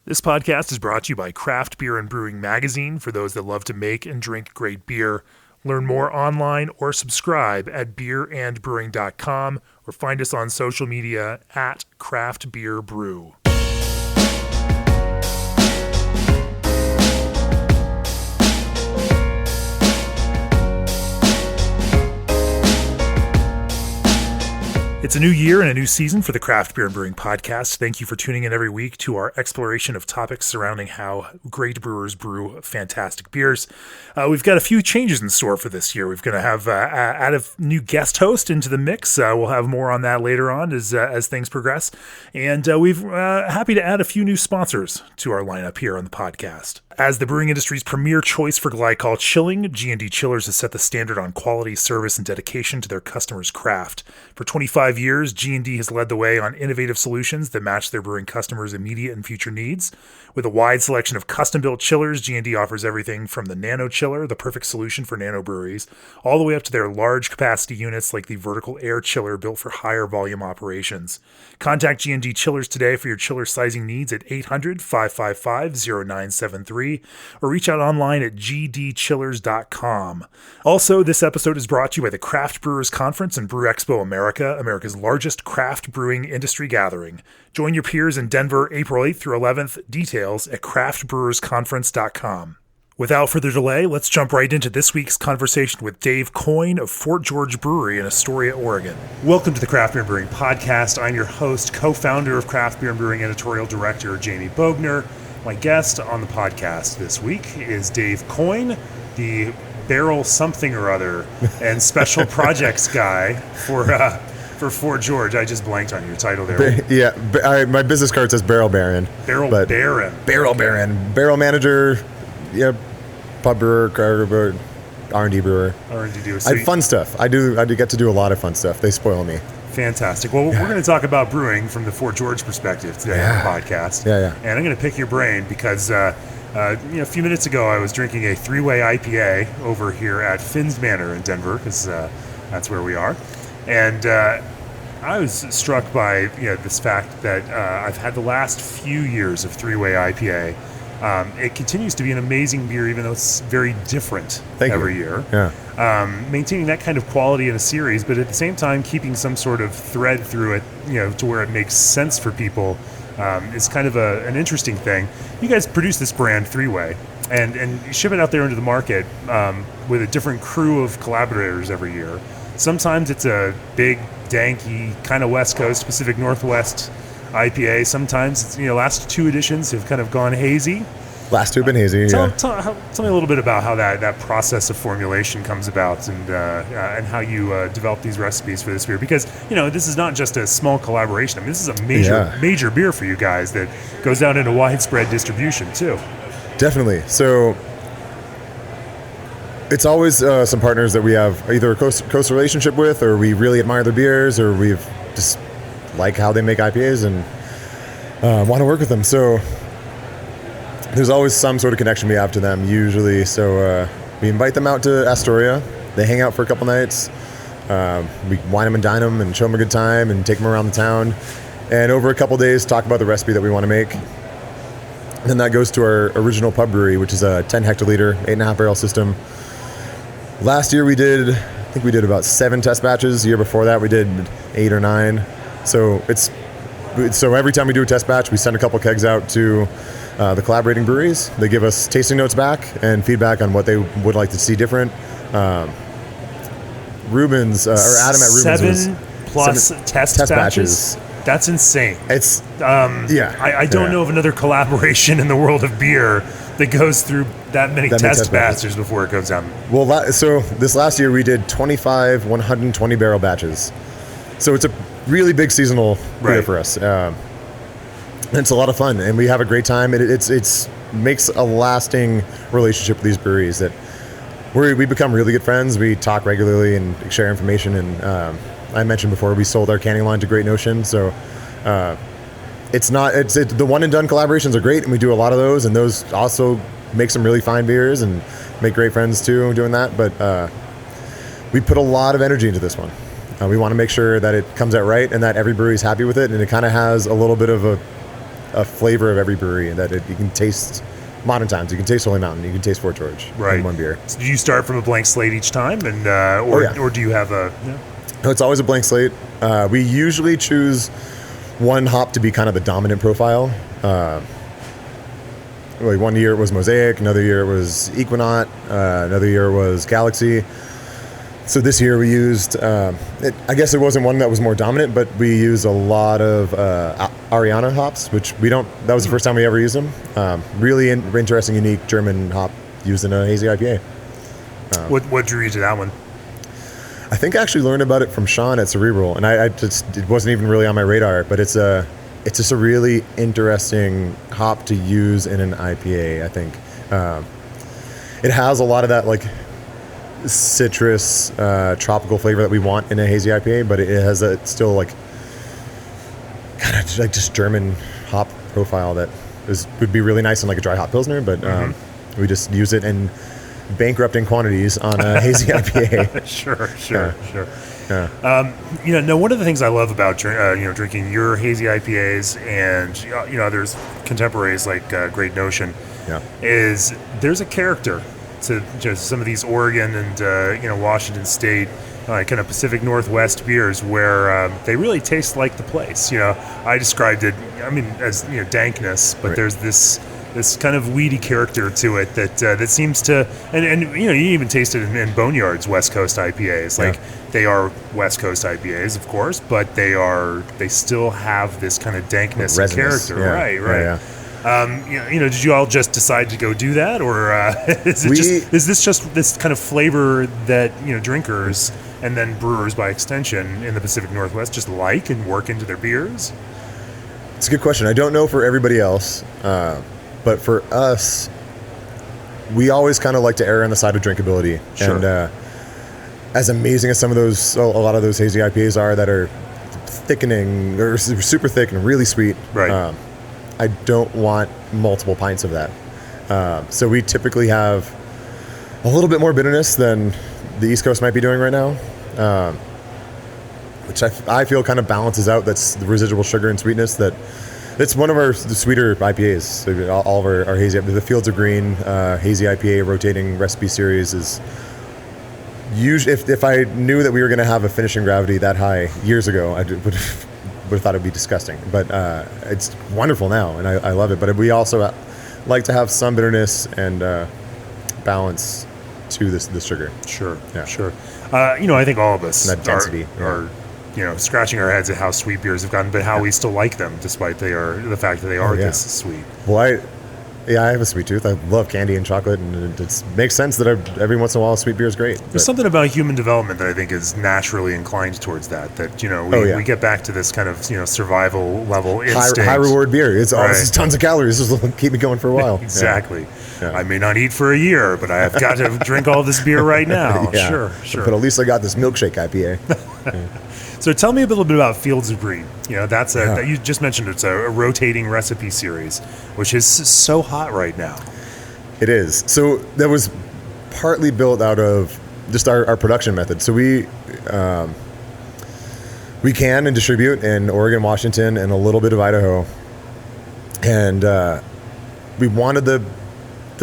This podcast is brought to you by Craft Beer and Brewing Magazine for those that love to make and drink great beer. Learn more online or subscribe at beerandbrewing.com or find us on social media at Craft Beer Brew. It's a new year and a new season for the Craft Beer and Brewing podcast. Thank you for tuning in every week to our exploration of topics surrounding how great brewers brew fantastic beers. We've got a few changes in store for this year. We're going to have add a new guest host into the mix. We'll have more on that later on as things progress. And we've happy to add a few new sponsors to our lineup here on the podcast. As the brewing industry's premier choice for glycol chilling, G&D Chillers has set the standard on quality, service, and dedication to their customers' craft. For 25 years, G&D has led the way on innovative solutions that match their brewing customers' immediate and future needs. With a wide selection of custom-built chillers, G&D offers everything from the nano chiller, the perfect solution for nano breweries, all the way up to their large-capacity units like the vertical air chiller built for higher volume operations. Contact G&D Chillers today for your chiller sizing needs at 800-555-0973 or reach out online at gdchillers.com. Also, this episode is brought to you by the Craft Brewers Conference and Brew Expo America, America's largest craft brewing industry gathering. Join your peers in Denver, April 8th through 11th. Details at craftbrewersconference.com. Without further delay, let's jump right into this week's conversation with Dave Coyne of Fort George Brewery in Astoria, Oregon. Welcome to the Craft Beer and Brewing Podcast. I'm your host, co-founder of Craft Beer and Brewing editorial director Jamie Bogner. My guest on the podcast this week is Dave Coyne, the barrel something or other and special projects guy for Fort George. I just blanked on your title there. My business card says Barrel Baron. Barrel Baron. Barrel manager, pub brewer, R&D brewer. R&D brewer. So fun stuff. I do get to do a lot of fun stuff. They spoil me. Fantastic. Well, we're going to talk about brewing from the Fort George perspective today on the podcast. And I'm going to pick your brain because a few minutes ago I was drinking a three-way IPA over here at Finn's Manor in Denver because that's where we are. And I was struck by this fact that I've had the last few years of three-way IPA. It continues to be an amazing beer, even though it's very different every year. Maintaining that kind of quality in a series, but at the same time keeping some sort of thread through it, to where it makes sense for people, is kind of an interesting thing. You guys produce this brand three-way and ship it out there into the market with a different crew of collaborators every year. Sometimes it's a big, danky, kind of West Coast, Pacific Northwest IPA. Sometimes it's, last two editions have kind of gone hazy. Last two have been hazy, Tell me a little bit about how that process of formulation comes about and how you develop these recipes for this beer. Because, this is not just a small collaboration. I mean, this is a major beer for you guys that goes out into widespread distribution, too. Definitely. So it's always some partners that we have either a close relationship with, or we really admire their beers, or we've just like how they make IPAs and want to work with them. So there's always some sort of connection we have to them usually. So we invite them out to Astoria. They hang out for a couple nights. We wine them and dine them and show them a good time and take them around the town. And over a couple days, talk about the recipe that we want to make. And then that goes to our original pub brewery, which is a 10 hectoliter, 8.5 barrel system. Last year we did about 7 test batches. The year before that we did 8 or 9. So every time we do a test batch, we send a couple kegs out to the collaborating breweries. They give us tasting notes back and feedback on what they would like to see different. Reuben's or Adam at Reuben's 7+ test batches. That's insane. It's I don't know of another collaboration in the world of beer that goes through that many test batches before it goes down. Well, so this last year we did 25 120 barrel batches. So it's a really big seasonal beer for us. It's a lot of fun, and we have a great time. It makes a lasting relationship with these breweries that we become really good friends. We talk regularly and share information. And I mentioned before, we sold our canning line to Great Notion. So the one and done collaborations are great, and we do a lot of those. And those also make some really fine beers and make great friends too doing that. But we put a lot of energy into this one. We want to make sure that it comes out right and that every brewery is happy with it, and it kind of has a little bit of a flavor of every brewery, and that you can taste Modern Times, you can taste Holy Mountain, you can taste Fort George in one beer. So do you start from a blank slate each time, and or do you have a? Yeah. No, it's always a blank slate. We usually choose one hop to be kind of the dominant profile. One year it was Mosaic, another year it was Equinox, another year was Galaxy. So this year we used, I guess it wasn't one that was more dominant, but we used a lot of Ariana hops, which that was the first time we ever used them. Really interesting, unique German hop used in a hazy IPA. What drew you to that one? I think I actually learned about it from Sean at Cerebral, and it wasn't even really on my radar, but it's just a really interesting hop to use in an IPA, I think. It has a lot of that, like, citrus tropical flavor that we want in a hazy IPA, but it has a still like kind of like just German hop profile that would be really nice in like a dry hop pilsner, but we just use it in bankrupting quantities on a hazy IPA. Sure. Yeah. Now one of the things I love about drinking your hazy IPAs and others contemporaries like Great Notion is there's a character to just some of these Oregon and Washington State kind of Pacific Northwest beers where they really taste like the place. I described it, as dankness, but there's this kind of weedy character to it that seems to, and you even taste it in Boneyard's West Coast IPAs. Like they are West Coast IPAs, of course, but they still have this kind of dankness and character. Right. Yeah. Did you all just decide to go do that, or is this just this kind of flavor that drinkers and then brewers by extension in the Pacific Northwest just like and work into their beers? It's a good question. I don't know for everybody else, but for us, we always kind of like to err on the side of drinkability. Sure. And as amazing as a lot of those hazy IPAs are that are thickening or super thick and really sweet, right? I don't want multiple pints of that. So we typically have a little bit more bitterness than the East Coast might be doing right now, which I feel kind of balances out that's the residual sugar and sweetness that it's one of the sweeter IPAs. So all of our hazy, the Fields of Green hazy IPA rotating recipe series is usually, if I knew that we were going to have a finishing gravity that high years ago, I would have thought it'd be disgusting, but it's wonderful now, and I love it. But we also like to have some bitterness and balance to the sugar. Sure. I think all of us and that density are scratching our heads at how sweet beers have gotten, but how we still like them despite the fact that they are this sweet. Well, I have a sweet tooth. I love candy and chocolate, and it makes sense that every once in a while sweet beer is great. There's something about human development that I think is naturally inclined towards that we get back to this kind of survival level instinct. High reward beer. It's tons of calories. This will keep me going for a while. Exactly. Yeah. I may not eat for a year, but I have got to drink all this beer right now. Sure. But at least I got this milkshake IPA. So tell me a little bit about Fields of Green. That you just mentioned it's a rotating recipe series, which is so hot right now. It is. So that was partly built out of just our production method. So we can and distribute in Oregon, Washington, and a little bit of Idaho. And we wanted the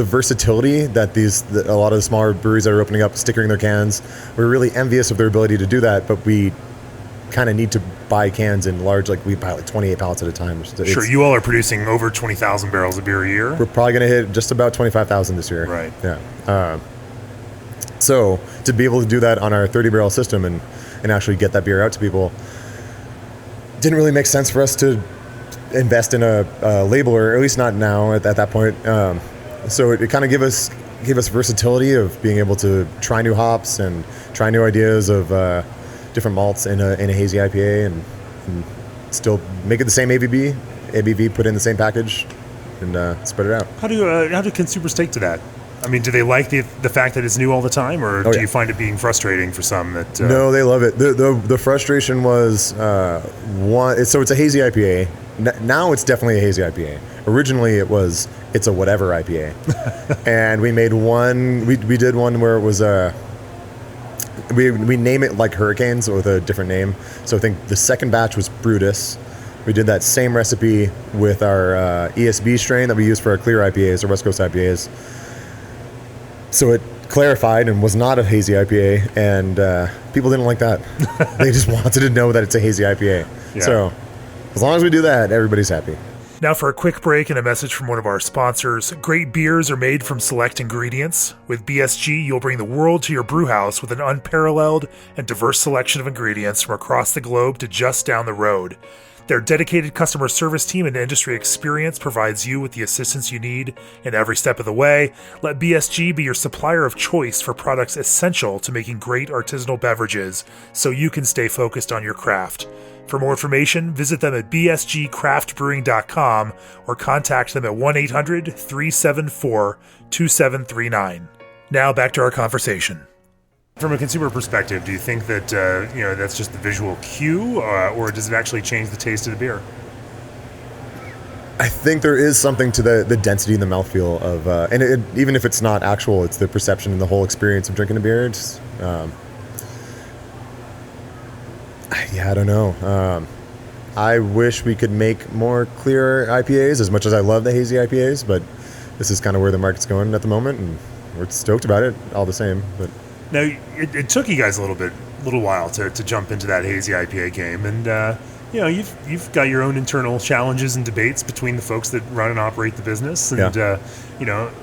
versatility that a lot of the smaller breweries that are opening up, stickering their cans. We're really envious of their ability to do that, but we kind of need to buy cans in large, like we buy like 28 pallets at a time. Sure, you all are producing over 20,000 barrels of beer a year. We're probably going to hit just about 25,000 this year. Right. Yeah. So to be able to do that on our 30 barrel system and actually get that beer out to people didn't really make sense for us to invest in a labeler, or at least not now at that point. So it kind of gave us versatility of being able to try new hops and try new ideas of different malts in a hazy IPA and still make it the same ABV, put in the same package, and spread it out. How do consumers take to that? I mean, do they like the fact that it's new all the time, or do you find it being frustrating for some? No, they love it. The frustration was one. So it's a hazy IPA. Now it's definitely a hazy IPA. Originally it's a whatever IPA, and we made one. We did one where it was we name it like Hurricanes with a different name. So I think the second batch was Brutus. We did that same recipe with our ESB strain that we use for our clear IPAs, or West Coast IPAs. So it clarified and was not a hazy IPA, and people didn't like that. They just wanted to know that it's a hazy IPA. Yeah. So as long as we do that, everybody's happy. Now for a quick break and a message from one of our sponsors. Great beers are made from select ingredients. With BSG, you'll bring the world to your brew house with an unparalleled and diverse selection of ingredients from across the globe to just down the road. Their dedicated customer service team and industry experience provides you with the assistance you need in every step of the way. Let BSG be your supplier of choice for products essential to making great artisanal beverages so you can stay focused on your craft. For more information, visit them at bsgcraftbrewing.com or contact them at 1-800-374-2739. Now back to our conversation. From a consumer perspective, do you think that that's just the visual cue, or does it actually change the taste of the beer? I think there is something to the density and the mouthfeel of, even if it's not actual, it's the perception and the whole experience of drinking a beer. It's, I don't know. I wish we could make more clear IPAs, as much as I love the hazy IPAs, but this is kind of where the market's going at the moment, and we're stoked about it all the same. But now, it took you guys a little while to jump into that hazy IPA game, and you've got your own internal challenges and debates between the folks that run and operate the business, and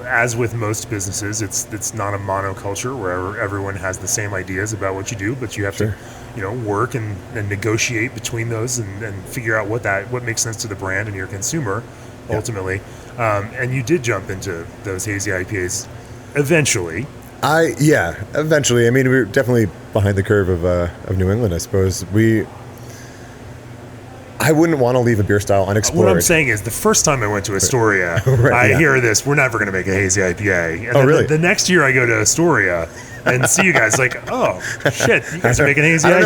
as with most businesses, it's not a monoculture where everyone has the same ideas about what you do, but you have to work and negotiate between those and figure out what makes sense to the brand and your consumer ultimately. And you did jump into those hazy IPAs eventually. Eventually. I mean, we're definitely behind the curve of New England, I suppose. I wouldn't want to leave a beer style unexplored. What I'm saying is, the first time I went to Astoria, I hear this, we're never going to make a hazy IPA. And then really? The next year I go to Astoria and see you guys like, oh, shit, you guys are making hazy IPAs. I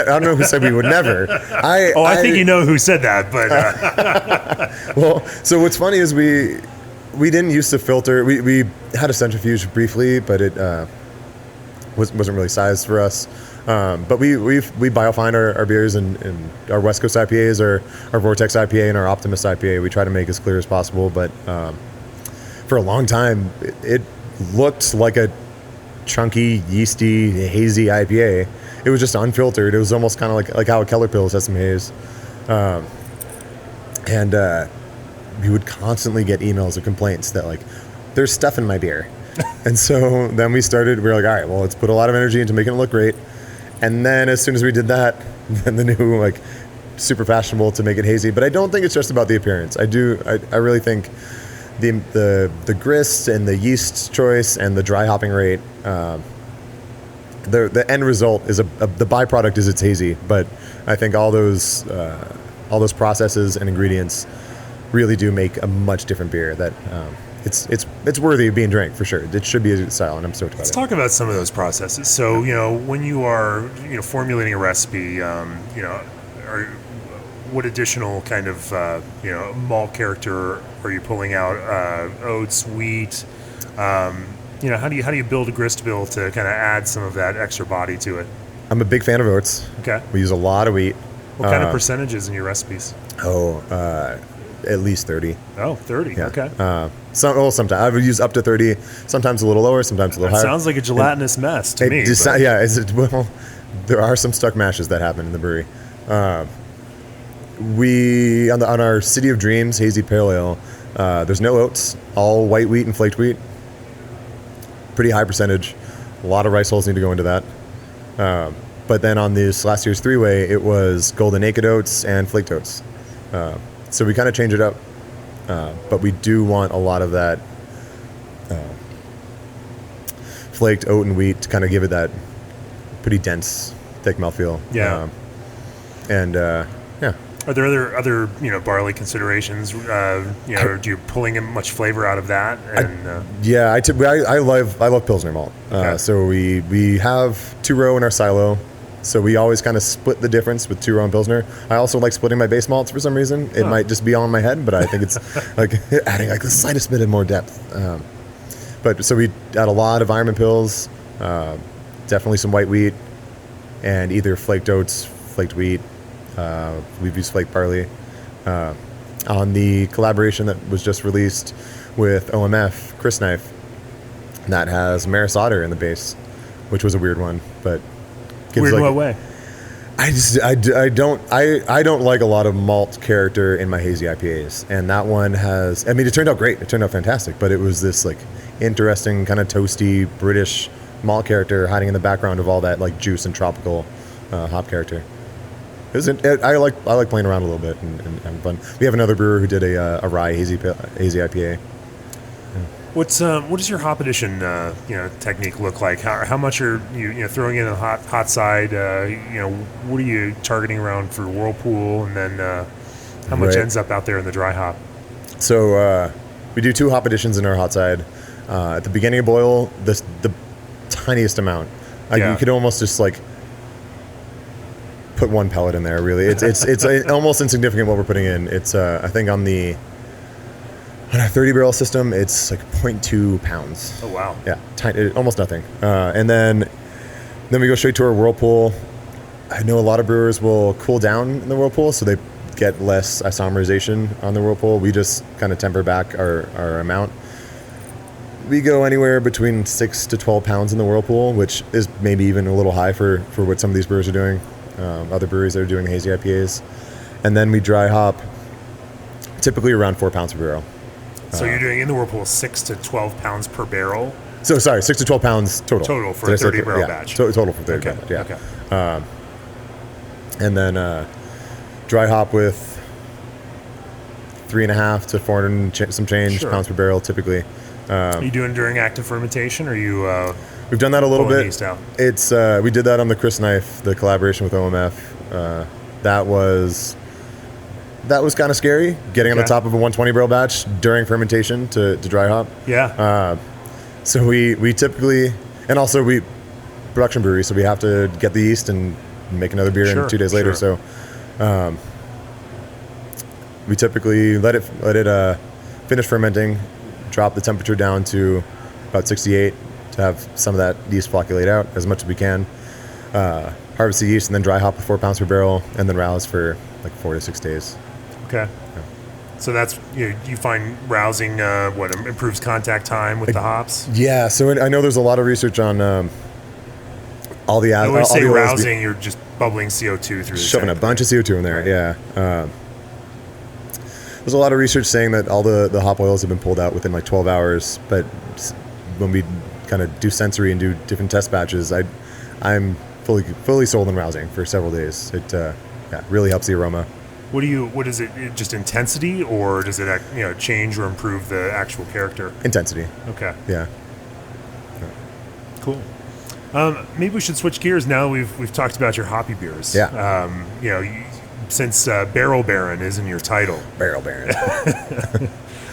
don't know who said we would never. I think you know who said that, but... Well, so what's funny is we didn't used to filter. We had a centrifuge briefly, but it wasn't really sized for us. But we biofine our beers, and our West Coast IPAs, our Vortex IPA and our Optimist IPA. We try to make as clear as possible, but for a long time it looked like a chunky, yeasty, hazy IPA. It was just unfiltered. It was almost kind of like how a Keller Pils has some haze, and we would constantly get emails or complaints that like there's stuff in my beer. And so then we were like, all right, well, let's put a lot of energy into making it look great. And then as soon as we did that, then the new super fashionable to make it hazy. But I don't think it's just about the appearance. I really think the grist and the yeast choice and the dry hopping rate, the end result is the byproduct is it's hazy. But I think all those processes and ingredients really do make a much different beer that it's worthy of being drank for sure. It should be a style, and I'm stoked about it. Let's talk about some of those processes. So when you are formulating a recipe, what additional kind of malt character are you pulling out? Oats, wheat. How do you build a grist bill to kind of add some of that extra body to it? I'm a big fan of oats. Okay. We use a lot of wheat. What kind of percentages in your recipes? At least 30. Oh, 30. Yeah. Okay. Sometimes I would use up to 30. Sometimes a little lower. Sometimes a little higher. Sounds like a gelatinous mess to me. Well, there are some stuck mashes that happen in the brewery. We on our City of Dreams Hazy Pale Ale. There's no oats. All white wheat and flaked wheat. Pretty high percentage. A lot of rice hulls need to go into that. But then on this last year's three-way, it was golden naked oats and flaked oats. So we kind of change it up, but we do want a lot of that flaked oat and wheat to kind of give it that pretty dense, thick mouthfeel. Yeah. Are there other barley considerations? Are you pulling in much flavor out of that? And I love Pilsner malt. Okay. So we have 2-row in our silo. So we always kind of split the difference with 2-row and Pilsner. I also like splitting my base malts for some reason. It might just be all in my head, but I think it's like adding like the slightest bit of more depth. But so we add a lot of Ironman Pils, definitely some white wheat, and either flaked oats, flaked wheat. We've used flaked barley. On the collaboration that was just released with OMF, Chris Knife, that has Maris Otter in the base, which was a weird one, but weird in what way? I don't like a lot of malt character in my hazy IPAs, and that one has. I mean, it turned out great. It turned out fantastic, but it was this like interesting kind of toasty British malt character hiding in the background of all that like juice and tropical hop character. I like playing around a little bit and having fun. We have another brewer who did a rye hazy IPA. What does your hop addition technique look like? How much are you throwing in the hot side? What are you targeting around for whirlpool, and then how much ends up out there in the dry hop? So we do 2 hop additions in our hot side. At the beginning of boil, the tiniest amount. You could almost just like put 1 pellet in there. Really, it's almost insignificant what we're putting in. It's I think on our 30 barrel system, it's like 0.2 pounds. Oh, wow. Yeah, tiny, almost nothing. And then we go straight to our whirlpool. I know a lot of brewers will cool down in the whirlpool, so they get less isomerization on the whirlpool. We just kind of temper back our amount. We go anywhere between 6 to 12 pounds in the whirlpool, which is maybe even a little high for what some of these brewers are doing, other breweries that are doing hazy IPAs. And then we dry hop, typically around 4 pounds per barrel. So you're doing in the whirlpool 6 to 12 pounds per barrel? So sorry, 6 to 12 pounds total. Total for a 30 barrel batch. Total for 30 barrel batch, yeah. Okay. And then dry hop with 3.5 to 400 some change pounds per barrel typically. Are you doing during active fermentation, or are you we've done that a little bit. Yeast out? It's we did that on the Chris Knife, the collaboration with OMF. That was kind of scary, getting on the top of a 120 barrel batch during fermentation to dry hop. Yeah. So we typically, and also we production brewery, so we have to get the yeast and make another beer in 2 days later. So we typically let it finish fermenting, drop the temperature down to about 68 to have some of that yeast flocculate out as much as we can. Harvest the yeast and then dry hop with 4 pounds per barrel, and then rouse for like 4 to 6 days. Okay. Yeah. So that's you find rousing improves contact time with the hops? Yeah. So I know there's a lot of research on all the. When you say rousing, you're just bubbling CO2 through. Shoving a bunch of CO2 in there. Right. Yeah. There's a lot of research saying that all the hop oils have been pulled out within like 12 hours, but when we kind of do sensory and do different test batches, I'm fully sold on rousing for several days. It really helps the aroma. What is it? Just intensity, or does it change or improve the actual character? Intensity. Okay. Yeah. Cool. Maybe we should switch gears now. We've talked about your hoppy beers. Yeah. Since Barrel Baron is in your title. Barrel Baron.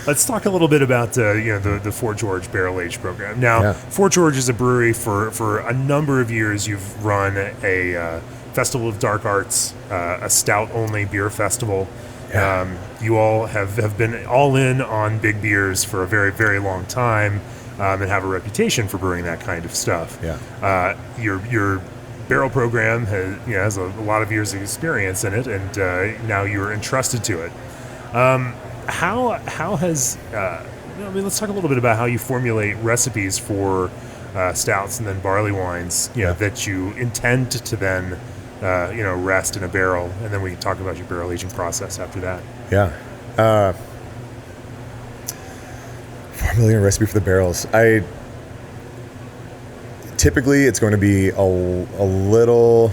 Let's talk a little bit about the Fort George Barrel Age program. Now, Fort George is a brewery for a number of years. You've run a Festival of Dark Arts, a stout-only beer festival. Yeah. You all have been all in on big beers for a very, very long time, and have a reputation for brewing that kind of stuff. Yeah. Your barrel program has a lot of years of experience in it, and now you're entrusted to it. How has let's talk a little bit about how you formulate recipes for stouts and then barley wines, that you intend to then rest in a barrel, and then we can talk about your barrel aging process after that. Yeah. Formulating a recipe for the barrels. Typically it's going to be a little.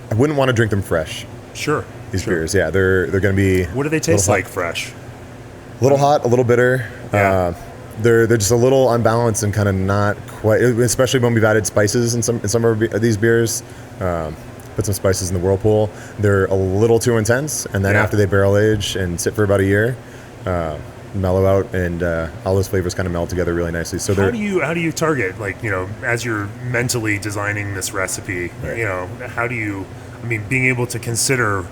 I wouldn't want to drink them fresh. Sure. These beers, yeah, they're going to be. What do they taste like fresh? A little hot, a little bitter. Yeah. They're just a little unbalanced and kind of not quite, especially when we've added spices in some of these beers. Put some spices in the whirlpool. They're a little too intense, and then after they barrel age and sit for about a year, mellow out, and all those flavors kind of meld together really nicely. So how do you target, as you're mentally designing this recipe? Right. How do you? Being able to consider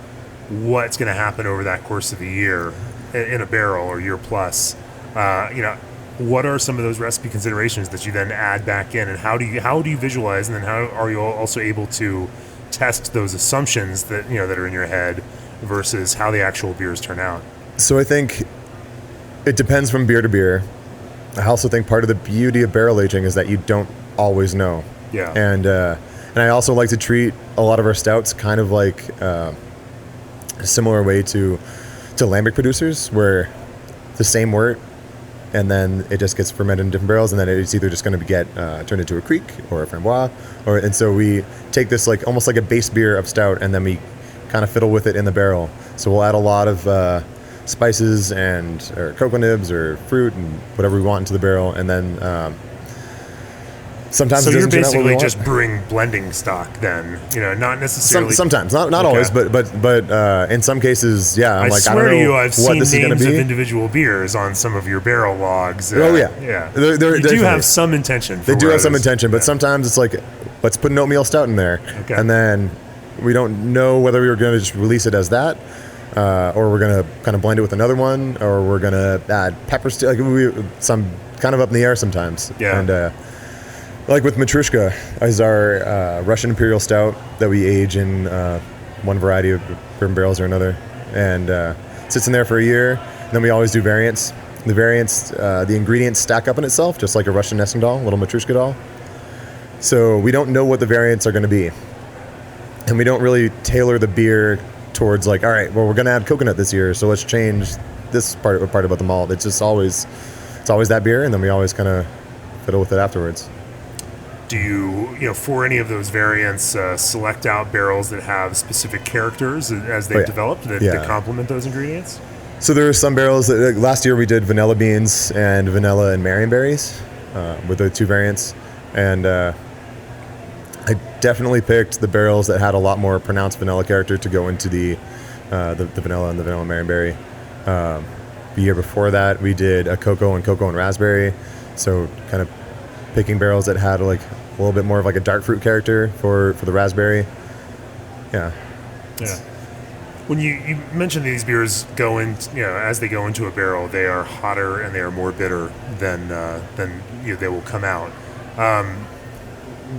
what's going to happen over that course of the year in a barrel or year plus. What are some of those recipe considerations that you then add back in, and how do you visualize, and then how are you also able to test those assumptions that that are in your head versus how the actual beers turn out? So I think it depends from beer to beer. I also think part of the beauty of barrel aging is that you don't always know. Yeah. And I also like to treat a lot of our stouts kind of like a similar way to lambic producers, where the same wort, and then it just gets fermented in different barrels, and then it's either just going to get turned into a creek or a framboise, and so we take this like almost like a base beer of stout, and then we kind of fiddle with it in the barrel. So we'll add a lot of spices or cocoa nibs or fruit and whatever we want into the barrel, and then sometimes. So it you're doesn't turn out what we basically want. just brewing blending stock, then, not necessarily. Sometimes, not Okay. always, but in some cases, yeah. I'm I like, swear I don't know to you, I've what seen this is going to names of be. individual beers on some of your barrel logs. Oh yeah, yeah. They're You do definitely- have some intention. They do have some intention, but yeah. sometimes it's like, let's put an oatmeal stout in there, Okay. and then we don't know whether we were going to just release it as that, or we're going to kind of blend it with another one, or we're going to add peppers to some kind of up in the air sometimes. Yeah. And like with Matrushka, is our Russian Imperial Stout that we age in one variety of bourbon barrels or another, and sits in there for a year. And then we always do variants. The variants, the ingredients stack up in itself, just like a Russian nesting doll, little Matrushka doll. So we don't know what the variants are going to be. And we don't really tailor the beer towards like, all right, well, we're going to add coconut this year, so let's change this part about the malt. It's always that beer, and then we always kind of fiddle with it afterwards. Do you, for any of those variants, select out barrels that have specific characters as they've developed that complement those ingredients? So there are some barrels that last year we did vanilla beans and vanilla and marionberries with the two variants, and I definitely picked the barrels that had a lot more pronounced vanilla character to go into the vanilla and the vanilla marionberry. The year before that, we did a cocoa and raspberry, so kind of picking barrels that had like a little bit more of like a dark fruit character for the raspberry. Yeah. Yeah. When you mentioned these beers go in, as they go into a barrel, they are hotter and they are more bitter than they will come out.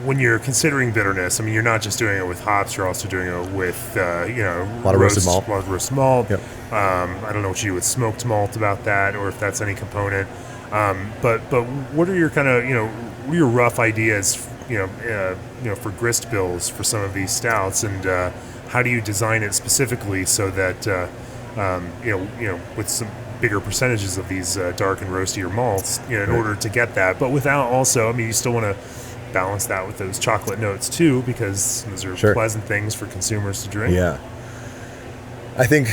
When you're considering bitterness, I mean, you're not just doing it with hops; you're also doing it with a lot of roasted malt. A lot of roasted malt. Yep. I don't know what you do with smoked malt about that, or if that's any component. But what are your kind of what are your rough ideas for grist bills for some of these stouts, and how do you design it specifically so that with some bigger percentages of these dark and roastier malts, in order to get that, but without also, I mean, you still want to balance that with those chocolate notes too, because those are pleasant things for consumers to drink. Yeah, I think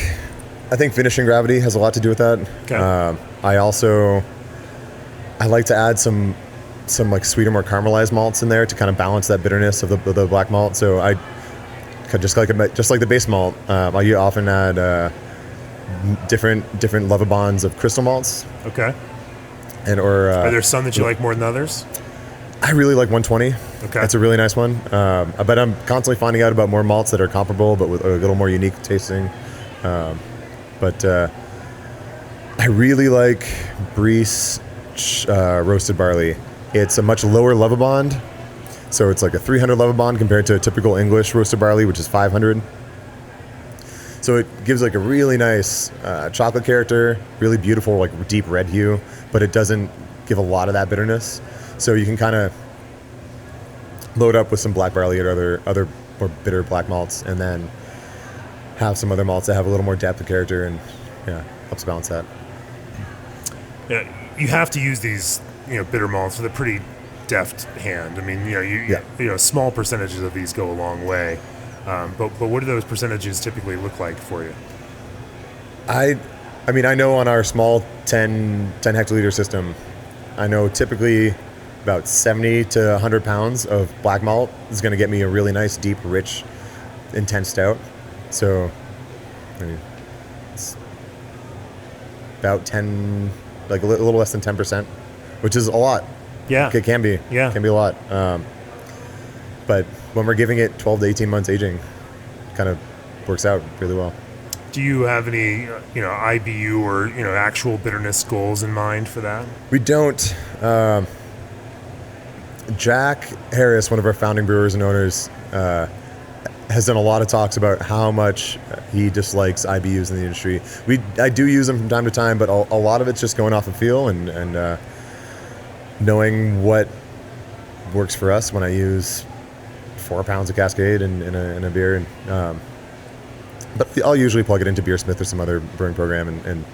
finishing gravity has a lot to do with that. Okay. I like to add some like sweeter, more caramelized malts in there to kind of balance that bitterness of the black malt. So I just like the base malt, I often add different levibonds of crystal malts. Okay. Are there some that you like more than others? I really like 120. Okay. That's a really nice one. But I'm constantly finding out about more malts that are comparable, but with a little more unique tasting. But I really like Brice roasted barley. It's a much lower levibond. So it's like a 300 levibond compared to a typical English roasted barley, which is 500. So it gives like a really nice chocolate character, really beautiful, like deep red hue, but it doesn't give a lot of that bitterness. So you can kind of load up with some black barley or other more bitter black malts, and then have some other malts that have a little more depth of character, and helps balance that. Yeah, you have to use these bitter malts with a pretty deft hand. I mean, small percentages of these go a long way. But what do those percentages typically look like for you? I mean, I know on our small 10 hectoliter system, I know typically about 70 to 100 pounds of black malt is going to get me a really nice, deep, rich, intense stout. So, I mean, it's about 10, like a little less than 10%, which is a lot. Yeah. It can be. Yeah. It can be a lot. But when we're giving it 12 to 18 months aging, it kind of works out really well. Do you have any, IBU or, actual bitterness goals in mind for that? We don't. Jack Harris, one of our founding brewers and owners, has done a lot of talks about how much he dislikes IBUs in the industry. I do use them from time to time, but a lot of it's just going off of feel and knowing what works for us. When I use 4 pounds of Cascade in a beer, but I'll usually plug it into Beersmith or some other brewing program and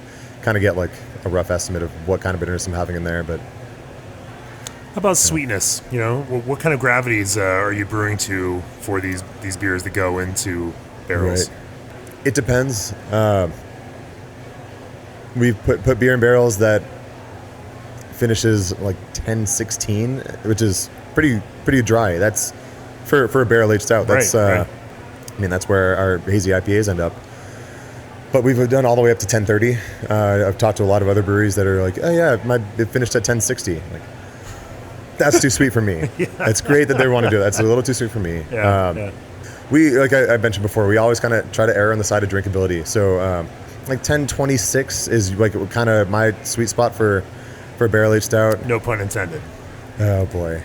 kind of get like a rough estimate of what kind of bitterness I'm having in there. But how about sweetness? You know, what kind of gravities are you brewing to for these beers that go into barrels? Right. It depends. We've put beer in barrels that finishes like 10-16, which is pretty dry. That's for a barrel aged stout. That's right. I mean, that's where our hazy IPAs end up. But we've done all the way up to 1030. I've talked to a lot of other breweries that are like, oh yeah, it finished at 1060. Like, that's too sweet for me. Yeah. It's great that they want to do that. It's a little too sweet for me. Yeah. We, like I mentioned before, we always kind of try to err on the side of drinkability. So like 1026 is like kind of my sweet spot for a barrel aged stout. No pun intended. Oh boy.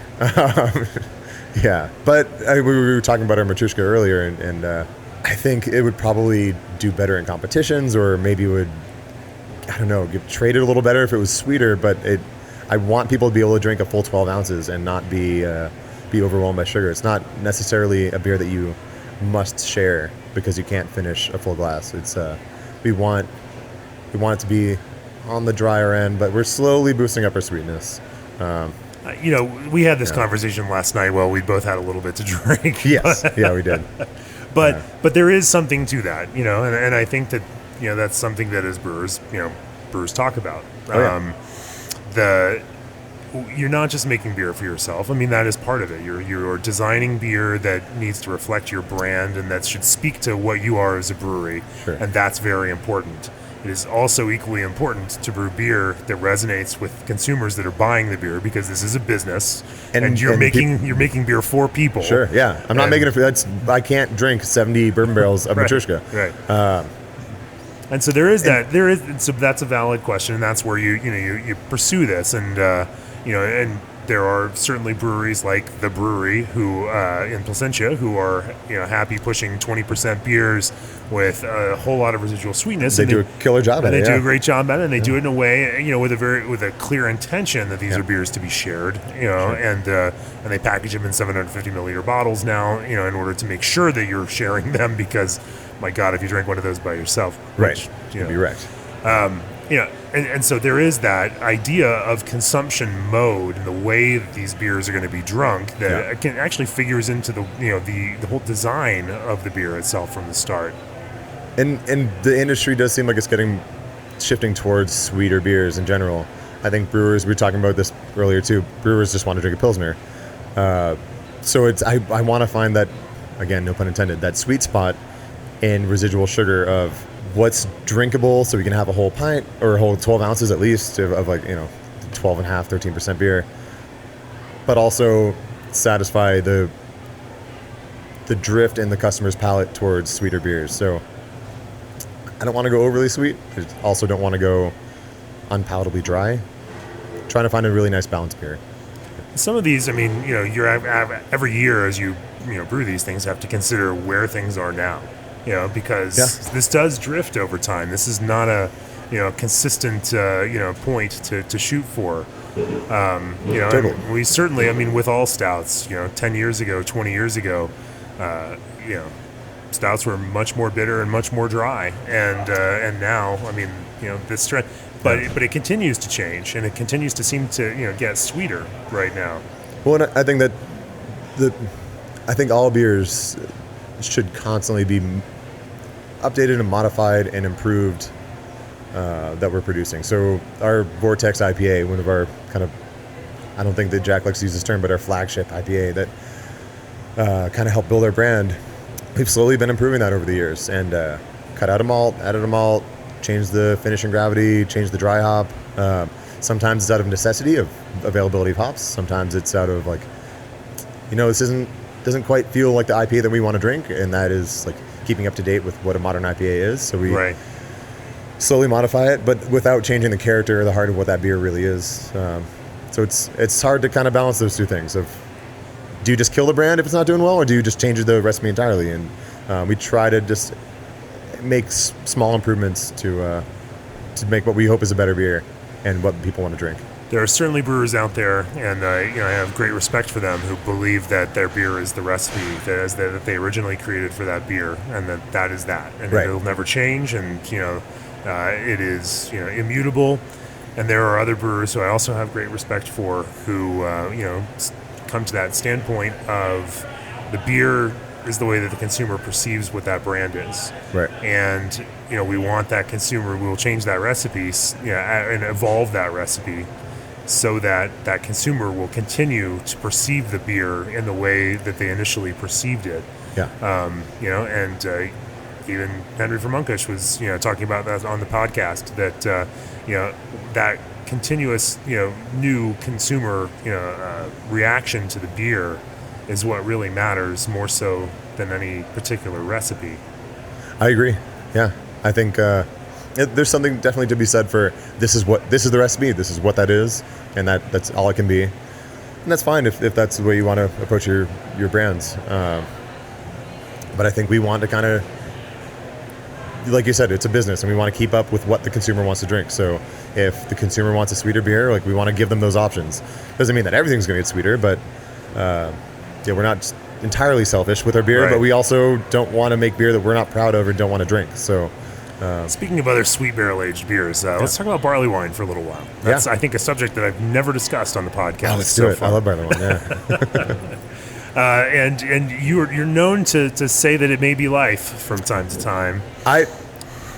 Yeah, but we were talking about our Matryoshka earlier, and I think it would probably do better in competitions, or maybe would, I don't know, get traded a little better if it was sweeter. But I want people to be able to drink a full 12 ounces and not be overwhelmed by sugar. It's not necessarily a beer that you must share because you can't finish a full glass. It's we want it to be on the drier end, but we're slowly boosting up our sweetness. We had this conversation last night. Well, we both had a little bit to drink. Yes, yeah, we did. But there is something to that, and I think that that's something that as brewers talk about. You're not just making beer for yourself. I mean, that is part of it. You're designing beer that needs to reflect your brand and that should speak to what you are as a brewery, sure. And that's very important. It is also equally important to brew beer that resonates with consumers that are buying the beer, because this is a business, and you're making beer for people. Sure, yeah. I'm not making it. I can't drink 70 bourbon barrels of Matryoshka. Right. And so there is that. So that's a valid question, and that's where you pursue this, and and there are certainly breweries like the Brewery who in Placentia who are happy pushing 20% beers with a whole lot of residual sweetness. They do a killer job at it. They do a great job at it, and they do it in a way with a clear intention that these are beers to be shared. Sure. And they package them in 750 milliliter bottles now. In order to make sure that you're sharing them, because my God, if you drink one of those by yourself, right, you'd be wrecked. And so there is that idea of consumption mode and the way that these beers are going to be drunk that can actually figures into the whole design of the beer itself from the start. And the industry does seem like it's shifting towards sweeter beers in general. I think brewers, we were talking about this earlier too, brewers just want to drink a Pilsner. So I want to find that, again, no pun intended, that sweet spot in residual sugar of what's drinkable, so we can have a whole pint or a whole 12 ounces at least of 12 and a half, 13% beer, but also satisfy the drift in the customer's palate towards sweeter beers. So I don't want to go overly sweet. I also don't want to go unpalatably dry. Trying to find a really nice balanced beer. Some of these, you're every year as you brew these things, have to consider where things are now. Because this does drift over time. This is not a consistent point to shoot for. Totally. We certainly, with all stouts, 10 years ago, 20 years ago, stouts were much more bitter and much more dry, and now, this trend, but it continues to change, and it continues to seem to get sweeter right now. Well, and I think that I think all beers should constantly be updated and modified and improved that we're producing. So our Vortex IPA, one of our kind of, I don't think that Jack likes to use this term, but our flagship IPA that kind of helped build our brand, we've slowly been improving that over the years, and cut out a malt, added a malt, changed the finish and gravity, changed the dry hop. Sometimes it's out of necessity of availability of hops. Sometimes it's out of this doesn't quite feel like the IPA that we want to drink, and that is keeping up to date with what a modern IPA is. So we slowly modify it, but without changing the character or the heart of what that beer really is. So it's hard to kind of balance those two things of do you just kill the brand if it's not doing well, or do you just change the recipe entirely? And we try to just make small improvements to make what we hope is a better beer and what people want to drink. There are certainly brewers out there, and I have great respect for them, who believe that their beer is the recipe that they originally created for that beer, and that is that, and it'll never change, and it is immutable. And there are other brewers who I also have great respect for, who come to that standpoint of the beer is the way that the consumer perceives what that brand is. Right. And we want that consumer. We will change that recipe, and evolve that recipe, so that that consumer will continue to perceive the beer in the way that they initially perceived it. Yeah. Even Henry from Monkish was, talking about that on the podcast, that, that continuous, new consumer, reaction to the beer is what really matters, more so than any particular recipe. I agree. Yeah. I think, there's something definitely to be said for this is the recipe, this is what that is, and that's all it can be. And that's fine if that's the way you want to approach your brands. But I think we want to kind of, like you said, it's a business, and we want to keep up with what the consumer wants to drink. So if the consumer wants a sweeter beer, we want to give them those options. Doesn't mean that everything's going to get sweeter, but we're not entirely selfish with our beer, but we also don't want to make beer that we're not proud of or don't want to drink. So speaking of other sweet barrel-aged beers, let's talk about barley wine for a little while. That's, I think, a subject that I've never discussed on the podcast. Oh, let's do it. Far. I love barley wine, yeah. And you're known to say that it may be life from time to time.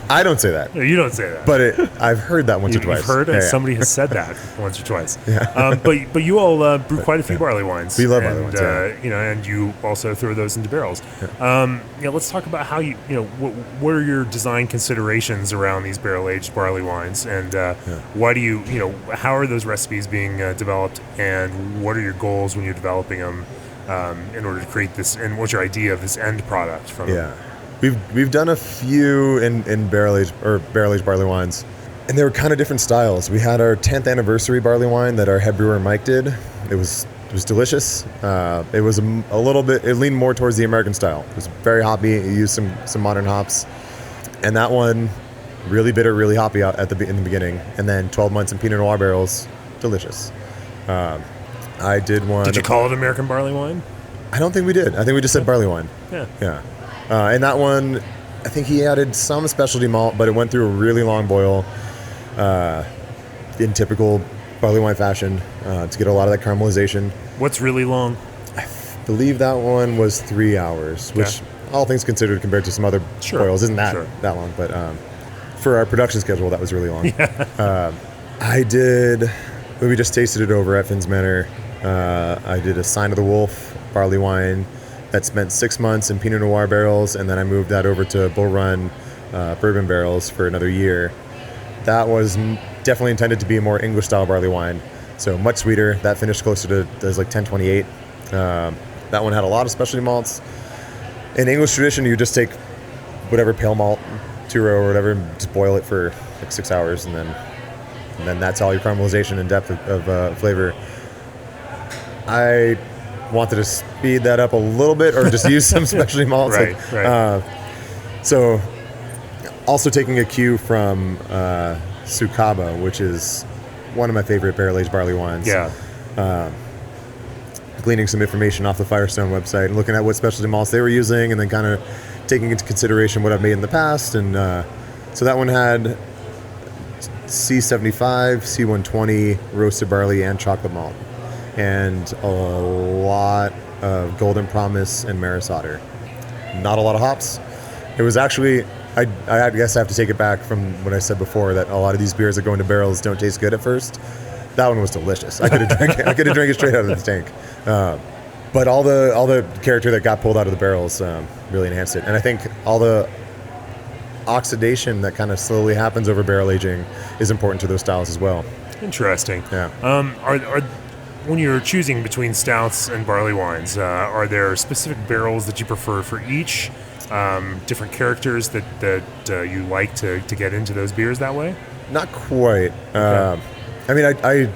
I don't say that. No, you don't say that. But I've heard that once or twice. You've heard somebody has said that once or twice. Yeah. But you all brew quite a few barley wines. We love barley wines. And you also throw those into barrels. Yeah. Let's talk about how what are your design considerations around these barrel-aged barley wines, and why do how are those recipes being developed, and what are your goals when you're developing them in order to create this, and what's your idea of this end product from them? We've done a few in barrel-aged barley wines, and they were kind of different styles. We had our 10th anniversary barley wine that our head brewer Mike did. It was delicious. It was a little bit. It leaned more towards the American style. It was very hoppy. It used some modern hops, and that one really bitter, really hoppy out in the beginning, and then 12 months in Pinot Noir barrels, delicious. I did one. Did you call it American barley wine? I don't think we did. I think we just said barley wine. Yeah. And that one, I think he added some specialty malt, but it went through a really long boil in typical barley wine fashion to get a lot of that caramelization. What's really long? I believe that one was 3 hours, which all things considered compared to some other boils isn't that long. But for our production schedule, that was really long. We just tasted it over at Finn's Manor. I did a Sign of the Wolf barley wine that spent 6 months in Pinot Noir barrels, and then I moved that over to Bull Run bourbon barrels for another year. That was definitely intended to be a more English-style barley wine, so much sweeter. That finished closer to 1028. That one had a lot of specialty malts. In English tradition, you just take whatever pale malt, 2-row or whatever, and just boil it for 6 hours, and then that's all your caramelization and depth of flavor. I wanted to speed that up a little bit, or just use some specialty malts. So also taking a cue from Sukaba, which is one of my favorite barrel-aged barley wines. Gleaning some information off the Firestone website and looking at what specialty malts they were using, and then kind of taking into consideration what I've made in the past. And so that one had C75, C120, roasted barley, and chocolate malt, and a lot of Golden Promise and Maris Otter. Not a lot of hops. It was actually, I guess I have to take it back from what I said before, that a lot of these beers that go into barrels don't taste good at first. That one was delicious. I could have drank it straight out of the tank. But all the character that got pulled out of the barrels really enhanced it. And I think all the oxidation that kind of slowly happens over barrel aging is important to those styles as well. Interesting. Yeah. When you're choosing between stouts and barley wines, are there specific barrels that you prefer for each? Different characters that you like to get into those beers that way? Not quite. Okay. I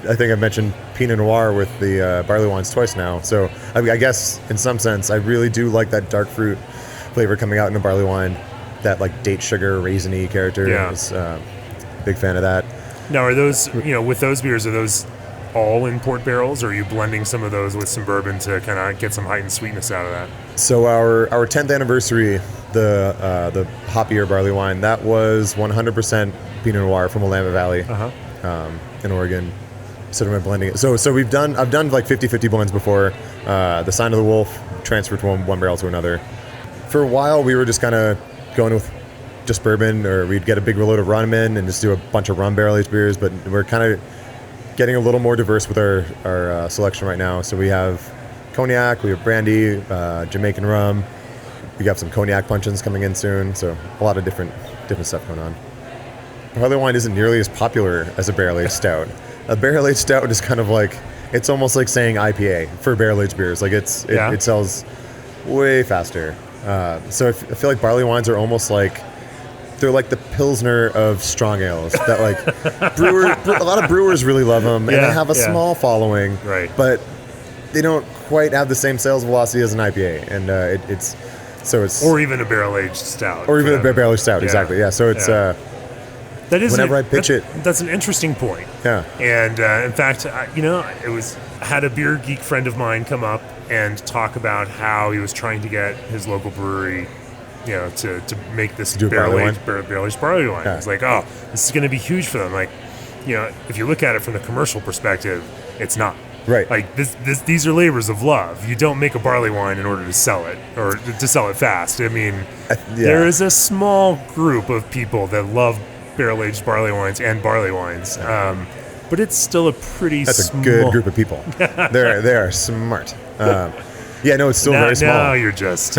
I think I've mentioned Pinot Noir with the barley wines twice now. So I guess in some sense, I really do like that dark fruit flavor coming out in a barley wine. That like date sugar, raisiny character. Yeah. Big fan of that. Now, are those, with those beers, are those all in port barrels, or are you blending some of those with some bourbon to kind of get some heightened sweetness out of that? So our 10th anniversary, the hoppier barley wine, that was 100% Pinot Noir from Willamette Valley in Oregon. So we're blending it. So I've done like 50-50 blends before. The Sign of the Wolf transferred from one barrel to another. For a while, we were just kind of going with just bourbon, or we'd get a big reload of rum in and just do a bunch of rum barrel-aged beers. But we're kind of getting a little more diverse with our selection right now. So we have cognac, we have brandy, Jamaican rum. We got some cognac puncheons coming in soon. So a lot of different stuff going on. Barley wine isn't nearly as popular as a barrel-aged stout. A barrel-aged stout is kind of like, it's almost like saying IPA for barrel-aged beers. Like it sells way faster. So I feel like barley wines are almost like, they're like the Pilsner of strong ales. That like a lot of brewers really love them, and they have a small following, right? But they don't quite have the same sales velocity as an IPA, and it's or even a barrel-aged stout, or even a barrel-aged stout, exactly. Yeah, so it's that is whenever I pitch it, that's an interesting point. Yeah, and in fact, I had a beer geek friend of mine come up and talk about how he was trying to get his local brewery, to make this barrel-aged barley wine. Yeah. It's like, oh, this is going to be huge for them. Like, if you look at it from the commercial perspective, it's not. Right. Like these are labors of love. You don't make a barley wine in order to sell it or to sell it fast. I mean, there is a small group of people that love barrel-aged barley wines and barley wines. But it's still a pretty small... a good group of people. They are smart. It's still very small. Now you're just...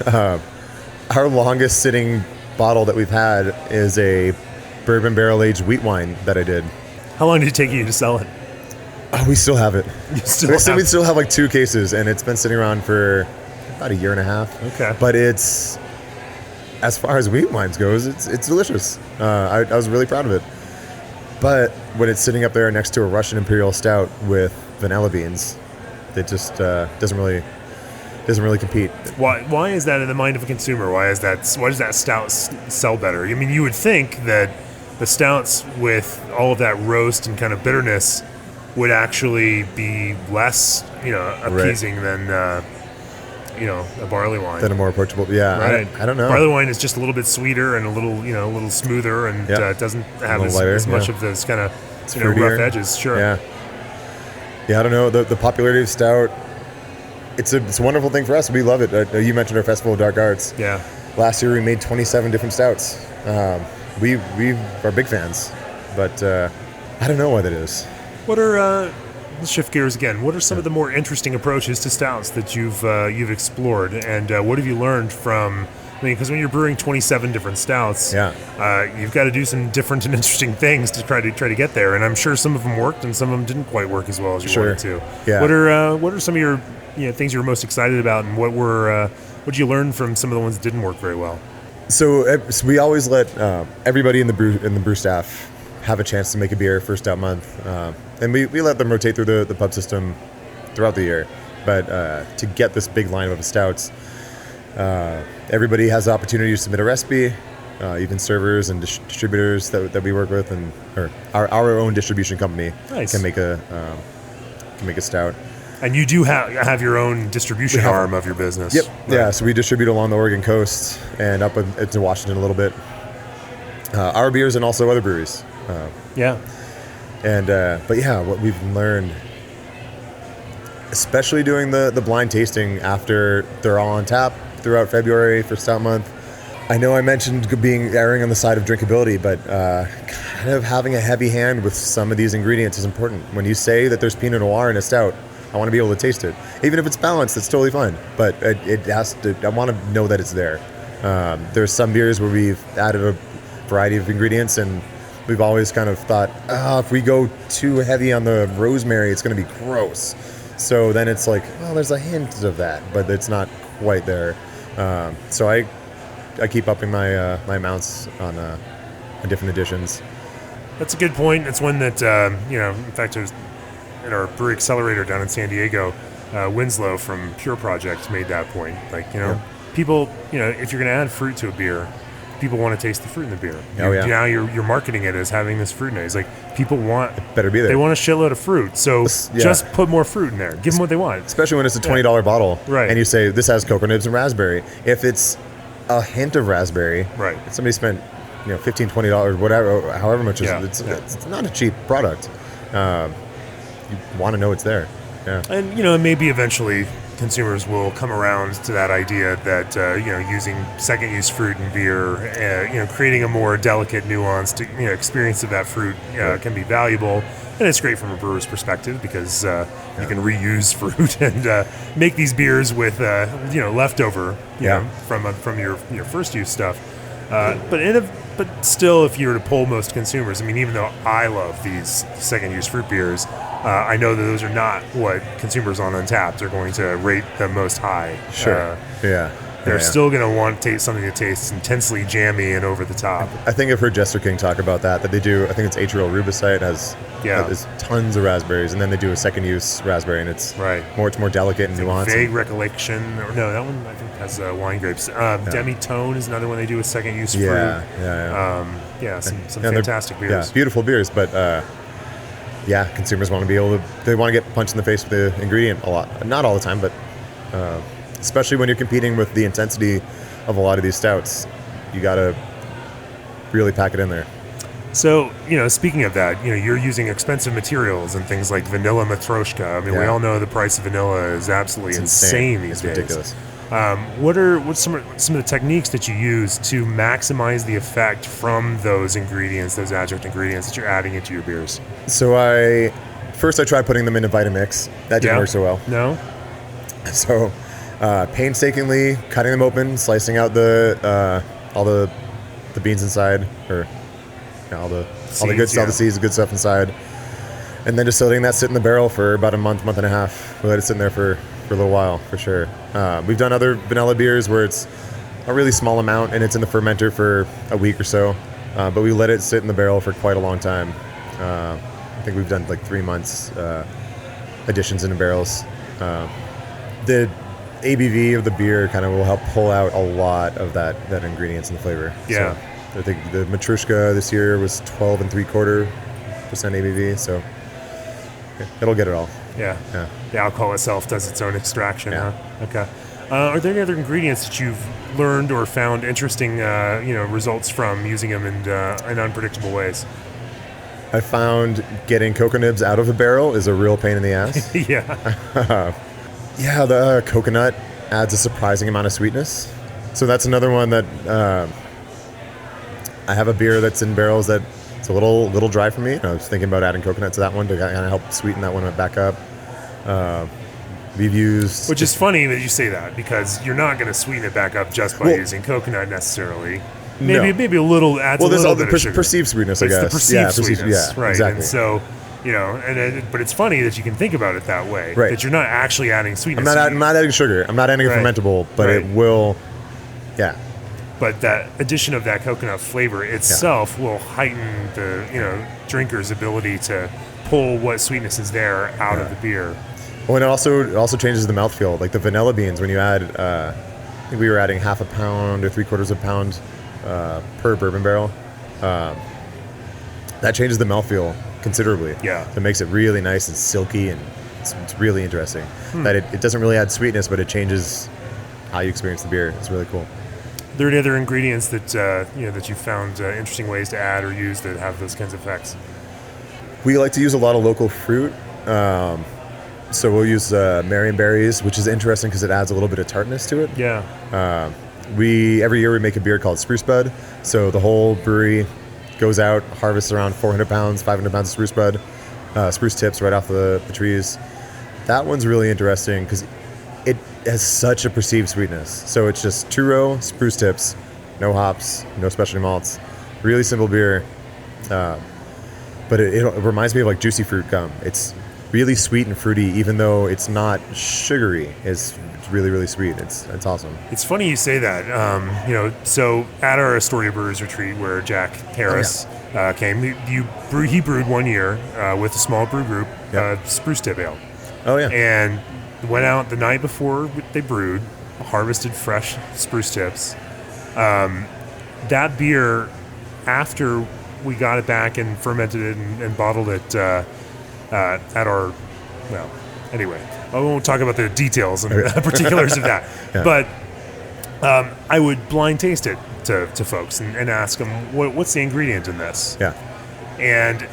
our longest sitting bottle that we've had is a bourbon barrel-aged wheat wine that I did. How long did it take you to sell it? Oh, we still have it. We still have like 2 cases, and it's been sitting around for about a year and a half. Okay. But it's... As far as wheat wines goes, it's delicious. I was really proud of it. But when it's sitting up there next to a Russian Imperial Stout with vanilla beans, it just doesn't really compete. Why is that in the mind of a consumer? Why does that stout sell better? I mean, you would think that the stouts with all of that roast and kind of bitterness would actually be less, appeasing than a barley wine. Than a more approachable, yeah. Right. I don't know. Barley wine is just a little bit sweeter and a little smoother, and doesn't have as much of those kind of rough edges. Sure. Yeah. Yeah, I don't know. The popularity of stout, it's a wonderful thing for us. We love it. You mentioned our Festival of Dark Arts. Yeah. Last year we made 27 different stouts. We are big fans, but I don't know what it is. What are let's shift gears again. What are some of the more interesting approaches to stouts that you've explored, and what have you learned from? I mean, because when you're brewing 27 different stouts, you've got to do some different and interesting things to try to get there. And I'm sure some of them worked, and some of them didn't quite work as well as you wanted to. Yeah. What are some of your things you're most excited about, and what did you learn from some of the ones that didn't work very well? So we always let everybody in the brew staff have a chance to make a beer for stout month, and we let them rotate through the pub system throughout the year. But to get this big lineup of stouts, everybody has the opportunity to submit a recipe. Even servers and distributors that we work with, or our own distribution company can make a stout. And you do have your own distribution arm of your business. Yep. Right. Yeah. So we distribute along the Oregon coast and up into Washington a little bit. Our beers and also other breweries. What we've learned, especially doing the blind tasting after they're all on tap throughout February for Stout Month. I know I mentioned erring on the side of drinkability, but kind of having a heavy hand with some of these ingredients is important. When you say that there's Pinot Noir in a stout, I want to be able to taste it. Even if it's balanced, it's totally fine. But it has to. I want to know that it's there. There's some beers where we've added a variety of ingredients, and we've always kind of thought, if we go too heavy on the rosemary, it's going to be gross. So then it's like, well, there's a hint of that, but it's not quite there. So I keep upping my amounts on different additions. That's a good point. It's one that, in fact, there's at our brewery accelerator down in San Diego, Winslow from Pure Project made that point. Like, people, if you're going to add fruit to a beer, people want to taste the fruit in the beer. Now you're marketing it as having this fruit in it. It's like people want, it better be there. They want a shitload of fruit. So just put more fruit in there. Give them what they want. Especially when it's a $20 bottle. Right. And you say, this has cocoa nibs and raspberry. If it's a hint of raspberry, right. Somebody spent, $15, $20, whatever, however much it's not a cheap product. You want to know it's there. Yeah. And, maybe eventually consumers will come around to that idea that, using second-use fruit in beer, creating a more delicate, nuanced, experience of that fruit can be valuable. And it's great from a brewer's perspective because you can reuse fruit and make these beers with, leftover, from your first-use stuff. But still, if you were to poll most consumers, even though I love these second-use fruit beers, I know that those are not what consumers on Untappd are going to rate the most high. Sure. They're still going to want to taste something that tastes intensely jammy and over the top. I think I've heard Jester King talk about that they do. I think it's Atrial Rubicite has tons of raspberries, and then they do a second-use raspberry, and it's more delicate and nuanced. Vague Recollection, or no, that one I think has wine grapes. Demi-Tone is another one they do with second-use fruit. Some fantastic beers. Yeah, beautiful beers, but consumers want to be able to. They want to get punched in the face with the ingredient a lot. Not all the time, but. Especially when you're competing with the intensity of a lot of these stouts, you got to really pack it in there. So, speaking of that, you're using expensive materials and things like vanilla matryoshka. We all know the price of vanilla is absolutely insane these days. Ridiculous. What's some of the techniques that you use to maximize the effect from those ingredients, those adjunct ingredients that you're adding into your beers? So I tried putting them in a Vitamix. That didn't work so well. No? So painstakingly cutting them open, slicing out all the beans inside, or all the good stuff, the seeds, the good stuff inside, and then just letting that sit in the barrel for about a month and a half. We let it sit in there for a little while, for sure. We've done other vanilla beers where it's a really small amount and it's in the fermenter for a week or so, but we let it sit in the barrel for quite a long time. I think we've done like 3 months additions into barrels. The ABV of the beer kind of will help pull out a lot of that ingredients and the flavor. Yeah. So I think the Matryoshka this year was 12 3/4% ABV, so it'll get it all. Yeah. The alcohol itself does its own extraction. Yeah. Huh? Okay. Are there any other ingredients that you've learned or found interesting, results from using them in unpredictable ways? I found getting cocoa nibs out of a barrel is a real pain in the ass. Yeah. The coconut adds a surprising amount of sweetness. So that's another one that I have a beer that's in barrels that it's a little dry for me. I was thinking about adding coconut to that one to kind of help sweeten that one back up. We've used... Which is funny that you say that, because you're not going to sweeten it back up just by using coconut necessarily. Maybe a little adds a little bit of sugar. Perceived sweetness, I guess. It's the perceived sweetness, right? Exactly. And so, but it's funny that you can think about it that way. Right. That you're not actually adding sweetness. I'm not adding sugar. I'm not adding a fermentable, but it will. Yeah. But that addition of that coconut flavor itself will heighten the drinker's ability to pull what sweetness is there out of the beer. Well, and it also changes the mouthfeel. Like the vanilla beans, when you add, I think we were adding half a pound or 3/4 pound per bourbon barrel. That changes the mouthfeel considerably. Yeah. It makes it really nice and silky, and it's really interesting. That it doesn't really add sweetness, but it changes how you experience the beer. It's really cool. Are there any other ingredients that that you found interesting ways to add or use that have those kinds of effects? We like to use a lot of local fruit. So we'll use Marion berries, which is interesting because it adds a little bit of tartness to it. Yeah. Every year we make a beer called Spruce Bud. So the whole brewery goes out, harvests around 400 pounds, 500 pounds of spruce bud, spruce tips right off the trees. That one's really interesting because it has such a perceived sweetness. So it's just 2-row spruce tips, no hops, no specialty malts, really simple beer. But it reminds me of like juicy fruit gum. It's really sweet and fruity, even though it's not sugary. It's really, really sweet. It's awesome. It's funny you say that. So at our Astoria Brewers Retreat where Jack Harris came, he brewed one year with a small brew group, Spruce Tip Ale. Oh, yeah. And went out the night before they brewed, harvested fresh spruce tips. That beer, after we got it back and fermented it and bottled it at our, anyway, I won't talk about the details and the particulars of that. Yeah. But I would blind taste it to folks and ask them, what's the ingredient in this? Yeah. And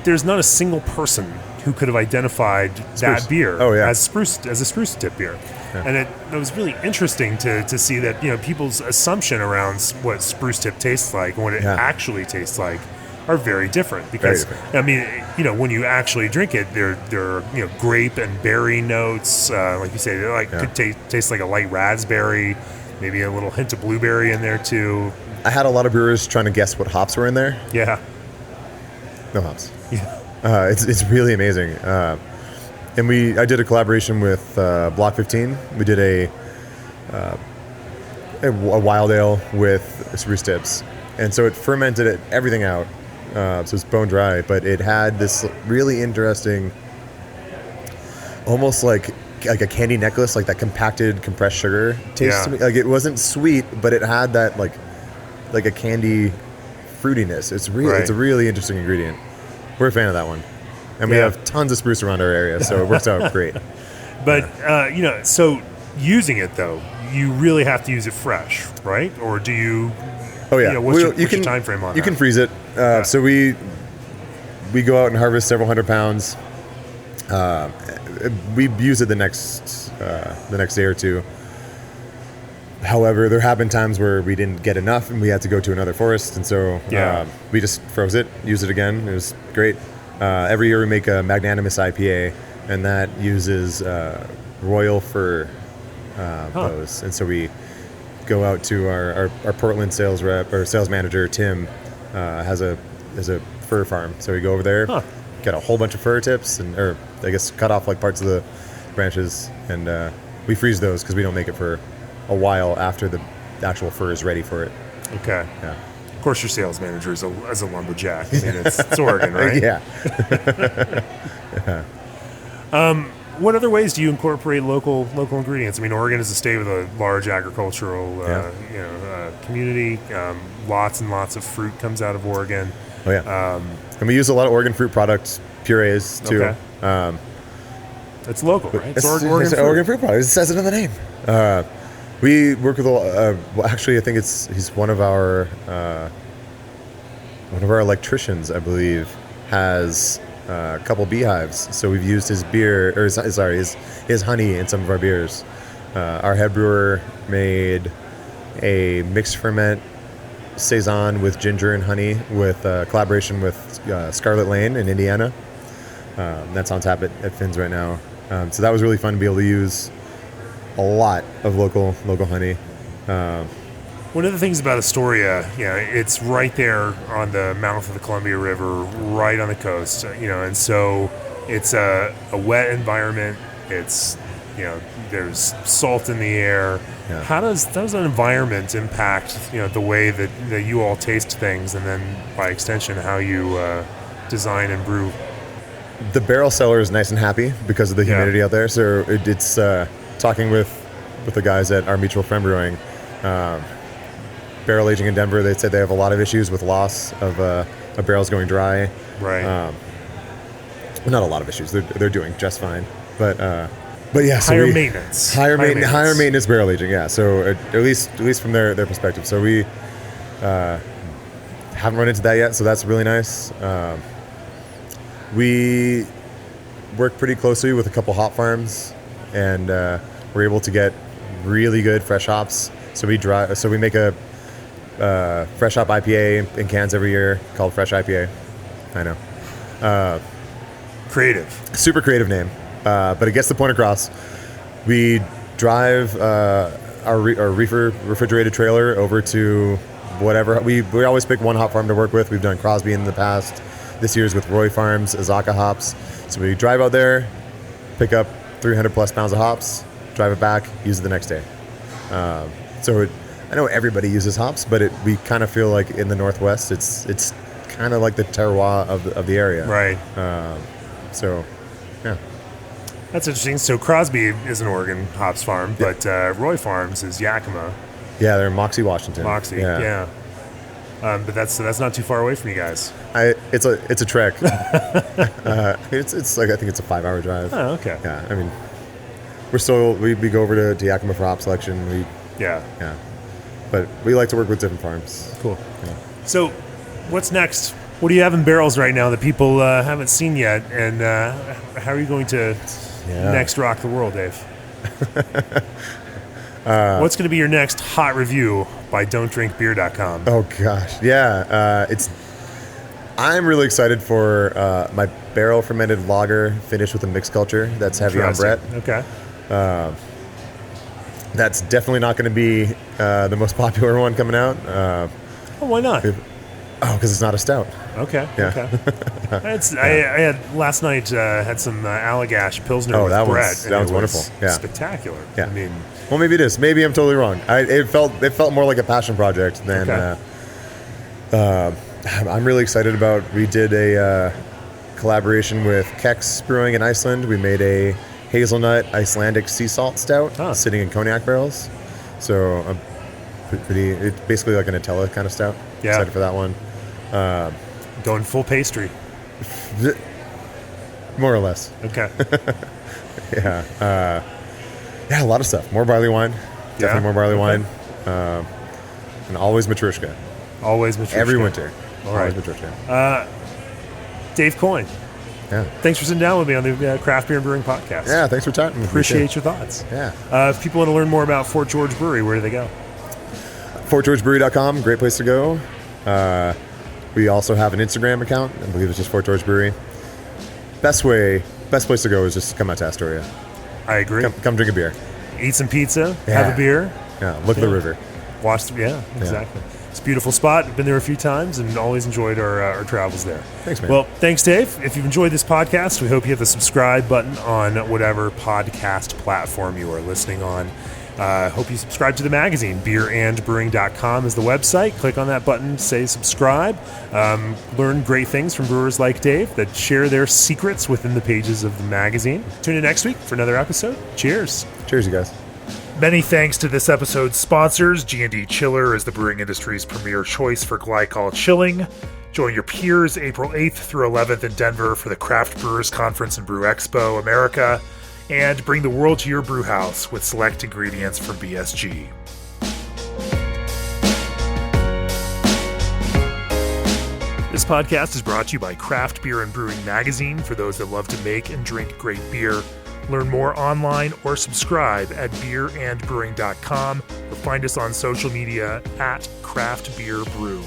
there's not a single person who could have identified that beer as a spruce tip beer. Yeah. And it was really interesting to see that, people's assumption around what spruce tip tastes like and what it actually tastes like are very different. Because, when you actually drink it, there are grape and berry notes. Like you say, could taste like a light raspberry, maybe a little hint of blueberry in there too. I had a lot of brewers trying to guess what hops were in there. Yeah. No hops. Yeah. It's really amazing. And I did a collaboration with Block 15. We did a wild ale with spruce tips. And so it fermented everything out. So it's bone dry, but it had this really interesting, almost like a candy necklace, like that compacted compressed sugar taste to me. Like it wasn't sweet, but it had that like a candy fruitiness. It's a really interesting ingredient. We're a fan of that one. And we have tons of spruce around our area, so it works out great. But, so using it, though, you really have to use it fresh, right? Or do you... Oh, yeah. What's your time frame on that? You can freeze it. So we go out and harvest several hundred pounds. We use it the next day or two. However, there have been times where we didn't get enough and we had to go to another forest, and so we just froze it, used it again. It was great. Every year we make a magnanimous IPA, and that uses royal fir boughs. And so we go out to our Portland sales manager, Tim, has a fir farm. So we go over there, get a whole bunch of fir tips, or I guess cut off like parts of the branches, and we freeze those because we don't make it for a while after the actual fir is ready for it. Okay. Yeah. Of course, your sales manager is as a lumberjack. I mean, it's Oregon, right? Yeah. What other ways do you incorporate local ingredients? I mean, Oregon is a state with a large agricultural community. Lots and lots of fruit comes out of Oregon. Oh yeah. And we use a lot of Oregon fruit products, purees too. Okay. It's local, right? It's Oregon fruit products. It says it in the name. We work with actually, I think he's one of our electricians, I believe, has a couple beehives. So we've used his his honey in some of our beers. Our head brewer made a mixed ferment saison with ginger and honey with collaboration with Scarlet Lane in Indiana. That's on tap at Finn's right now. So that was really fun to be able to use a lot of local honey. One of the things about Astoria, it's right there on the mouth of the Columbia River, right on the coast, and so it's a wet environment. It's, there's salt in the air. Yeah. How does an environment impact, the way that you all taste things, and then by extension, how you design and brew? The barrel cellar is nice and happy because of the humidity out there. So it's talking with the guys at our mutual friend Brewing, barrel aging in Denver. They said they have a lot of issues with loss of barrels going dry. Right. Not a lot of issues. They're doing just fine. But yeah. Higher maintenance. Higher maintenance barrel aging. Yeah. So at least from their perspective. So we haven't run into that yet. So that's really nice. We work pretty closely with a couple hop farms, and we're able to get really good fresh hops. So we make a fresh hop IPA in cans every year called Fresh IPA. I know. Creative. Super creative name, but it gets the point across. We drive our refrigerated trailer over to whatever. We always pick one hop farm to work with. We've done Crosby in the past. This year's with Roy Farms, Azaka hops. So we drive out there, pick up 300 plus pounds of hops, drive it back, use it the next day. I know everybody uses hops, but we kind of feel like in the Northwest, it's kind of like the terroir of the area. Right. Yeah. That's interesting. So Crosby is an Oregon hops farm, but Roy Farms is Yakima. Yeah, they're in Moxie, Washington. Moxie, yeah. But that's not too far away from you guys. It's a trek. It's like, I think it's a 5-hour drive. Oh, okay. Yeah, I mean, we go over to Yakima for hop selection. Yeah. But we like to work with different farms. Cool. Yeah. So, what's next? What do you have in barrels right now that people haven't seen yet? And how are you going to next rock the world, Dave? What's going to be your next hot review by don'tdrinkbeer.com? Oh, gosh. Yeah. I'm really excited for my barrel fermented lager finished with a mixed culture that's heavy on Brett. Okay. That's definitely not going to be the most popular one coming out. Why not? Because it's not a stout. Okay. Yeah. Okay. I had last night had some Allagash Pilsner with Brett. That was wonderful. Yeah. Spectacular. Yeah. I mean, well, maybe it is. Maybe I'm totally wrong. It felt more like a passion project than. Okay. I'm really excited about. We did a collaboration with Kex Brewing in Iceland. We made a hazelnut Icelandic sea salt stout sitting in cognac barrels. So I'm it's basically like an Nutella kind of stout. Yeah. Excited for that one. Going full pastry. More or less. Okay. Yeah. A lot of stuff. More barley wine. Definitely more barley wine. And always Matryoshka. Always Matryoshka. Every winter. All right. Always Matryoshka. Dave Coyne. Yeah. Thanks for sitting down with me on the Craft Beer and Brewing Podcast. Yeah, thanks for chatting. Appreciate your thoughts. Yeah. If people want to learn more about Fort George Brewery, where do they go? FortGeorgeBrewery.com, great place to go. We also have an Instagram account. I believe it's just Fort George Brewery. Best place to go is just come out to Astoria. I agree. Come drink a beer. Eat some pizza. Have a beer. Yeah. Look at the river. Watch. Exactly. It's a beautiful spot. Been there a few times and always enjoyed our travels there. Thanks, man. Well, thanks, Dave. If you've enjoyed this podcast, we hope you hit the subscribe button on whatever podcast platform you are listening on. Hope you subscribe to the magazine. Beerandbrewing.com is the website. Click on that button, say subscribe. Learn great things from brewers like Dave that share their secrets within the pages of the magazine. Tune in next week for another episode. Cheers. Cheers, you guys. Many thanks to this episode's sponsors. G&D Chiller is the brewing industry's premier choice for glycol chilling. Join your peers April 8th through 11th in Denver for the Craft Brewers Conference and Brew Expo America. And bring the world to your brew house with select ingredients from BSG. This podcast is brought to you by Craft Beer and Brewing Magazine for those that love to make and drink great beer. Learn more online or subscribe at beerandbrewing.com or find us on social media at Craft Beer Brew.